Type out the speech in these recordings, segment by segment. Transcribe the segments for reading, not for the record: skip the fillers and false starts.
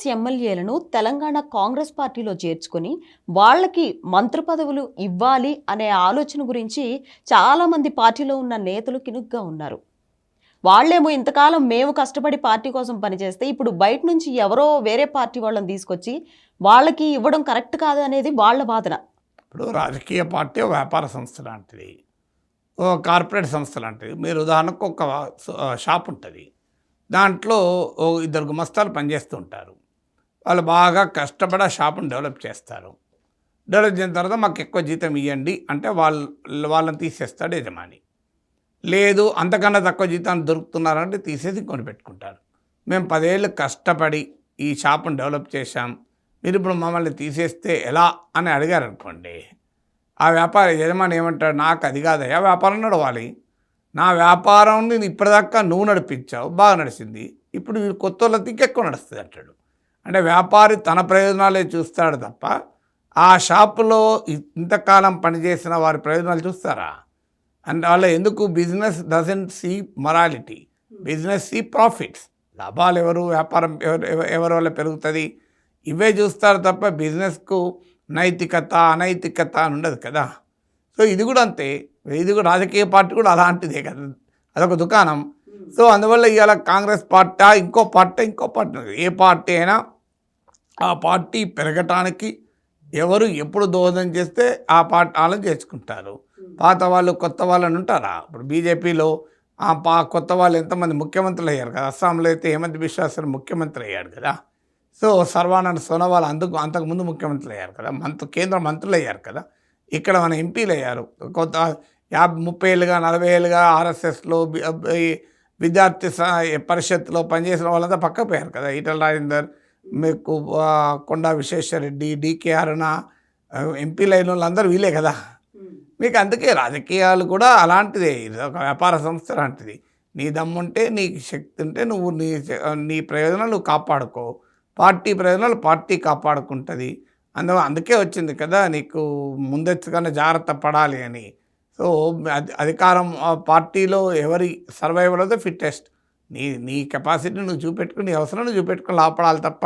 BRS ఎమ్మెల్యేలను తెలంగాణ కాంగ్రెస్ పార్టీలో చేర్చుకొని వాళ్ళకి మంత్రి పదవులు ఇవ్వాలి అనే ఆలోచన గురించి చాలామంది పార్టీలో ఉన్న నేతలు కినుగ్గా ఉన్నారు. వాళ్ళేమో ఇంతకాలం మేము కష్టపడి పార్టీ కోసం పనిచేస్తే ఇప్పుడు బయట నుంచి ఎవరో వేరే పార్టీ వాళ్ళని తీసుకొచ్చి వాళ్ళకి ఇవ్వడం కరెక్ట్ కాదు అనేది వాళ్ళ వాదన. ఇప్పుడు రాజకీయ పార్టీ ఓ వ్యాపార సంస్థ లాంటిది, ఓ కార్పొరేట్ సంస్థ లాంటిది. మీరు ఉదాహరణకు ఒక షాప్ ఉంటుంది, దాంట్లో ఓ ఇద్దరు గుమస్తాలు పనిచేస్తూ ఉంటారు. వాళ్ళు బాగా కష్టపడి ఆ షాపును డెవలప్ చేస్తారు. డెవలప్ చేసిన తర్వాత మాకు ఎక్కువ జీతం ఇవ్వండి అంటే వాళ్ళని తీసేస్తాడు యజమాని. లేదు అంతకన్నా తక్కువ జీతాన్ని దొరుకుతున్నారంటే తీసేసి కొని పెట్టుకుంటారు. మేము 10 ఏళ్ళు కష్టపడి ఈ షాపును డెవలప్ చేశాం, మీరు ఇప్పుడు మమ్మల్ని తీసేస్తే ఎలా అని అడిగారు అనుకోండి, ఆ వ్యాపార యజమాని ఏమంటాడు, నాకు అది కాదయ్యా వ్యాపారం నడవాలి, నా వ్యాపారం నేను ఇప్పటిదాకా నువ్వు నడిపించావు, బాగా నడిచింది, ఇప్పుడు వీళ్ళు కొత్త వాళ్ళకి ఇంకెక్కువ నడుస్తుంది అంటాడు. అంటే వ్యాపారి తన ప్రయోజనాలే చూస్తాడు తప్ప ఆ షాపులో ఇంతకాలం పనిచేసిన వారి ప్రయోజనాలు చూస్తారా? అండ్ వాళ్ళ ఎందుకు business doesn't see morality, business see profits. లాభాలు ఎవరు, వ్యాపారం ఎవరి వల్ల పెరుగుతుంది, ఇవే చూస్తారు తప్ప బిజినెస్కు నైతికత అనైతికత అని ఉండదు కదా. సో ఇది కూడా అంతే, ఇది కూడా రాజకీయ పార్టీ కూడా అలాంటిదే కదా, అదొక దుకాణం. సో అందువల్ల ఇవాళ కాంగ్రెస్ పార్టీ ఇంకో పార్టీ ఏ పార్టీ అయినా ఆ పార్టీ పెరగటానికి ఎవరు ఎప్పుడు దోహదం చేస్తే ఆ పార్టీ వాళ్ళని చేర్చుకుంటారు. పాత వాళ్ళు కొత్త వాళ్ళని ఉంటారా? ఇప్పుడు బీజేపీలో కొత్త వాళ్ళు ఎంతమంది ముఖ్యమంత్రులు అయ్యారు కదా. అస్సాంలో అయితే హేమంత్ బిశ్వాసర్ ముఖ్యమంత్రి అయ్యాడు కదా. సో సర్వానంద్ సోనోవాల్ అంతకుముందు ముఖ్యమంత్రులు అయ్యారు కదా, కేంద్ర మంత్రులు అయ్యారు కదా. ఇక్కడ మన ఎంపీలు అయ్యారు. కొత్త 30 ఏళ్ళుగా 40 ఏళ్ళుగా ఆర్ఎస్ఎస్లో విద్యార్థి పరిషత్లో పనిచేసిన వాళ్ళంతా పక్క పోయారు కదా. ఈటల రాజేందర్, మీకు కొండా విశ్వేశ్వరరెడ్డి, డీకే అరుణ, ఎంపీలు అయిన వాళ్ళందరూ వీలే కదా. మీకు అందుకే రాజకీయాలు కూడా అలాంటిదే, ఇది ఒక వ్యాపార సంస్థ లాంటిది. నీ దమ్ముంటే, నీకు శక్తి ఉంటే నువ్వు నీ ప్రయోజనాలు నువ్వు కాపాడుకో, పార్టీ ప్రయోజనాలు పార్టీ కాపాడుకుంటుంది. అందుకే వచ్చింది కదా నీకు ముందెచ్చుగానే జాగ్రత్త పడాలి అని. సో అధికారం పార్టీలో ఎవరి సర్వైవల్ ఆఫ్ ద ఫిట్టెస్ట్, నీ కెపాసిటీ నువ్వు చూపెట్టుకుని, నీ అవసరం నువ్వు చూపెట్టుకుని లాభపడాలి తప్ప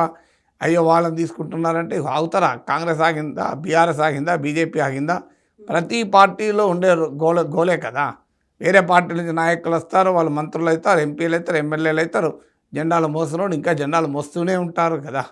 అయ్యో వాళ్ళని తీసుకుంటున్నారంటే ఆగుతారా? కాంగ్రెస్ ఆగిందా, బీఆర్ఎస్ ఆగిందా, బీజేపీ ఆగిందా? ప్రతి పార్టీలో ఉండే గోలే కదా. వేరే పార్టీ నుంచి నాయకులు వస్తారు, వాళ్ళు మంత్రులు అవుతారు, ఎంపీలు అవుతారు, ఎమ్మెల్యేలు అవుతారు, జెండాలు మోస్తున్నోడు ఇంకా జెండాలు మోస్తూనే ఉంటారు కదా.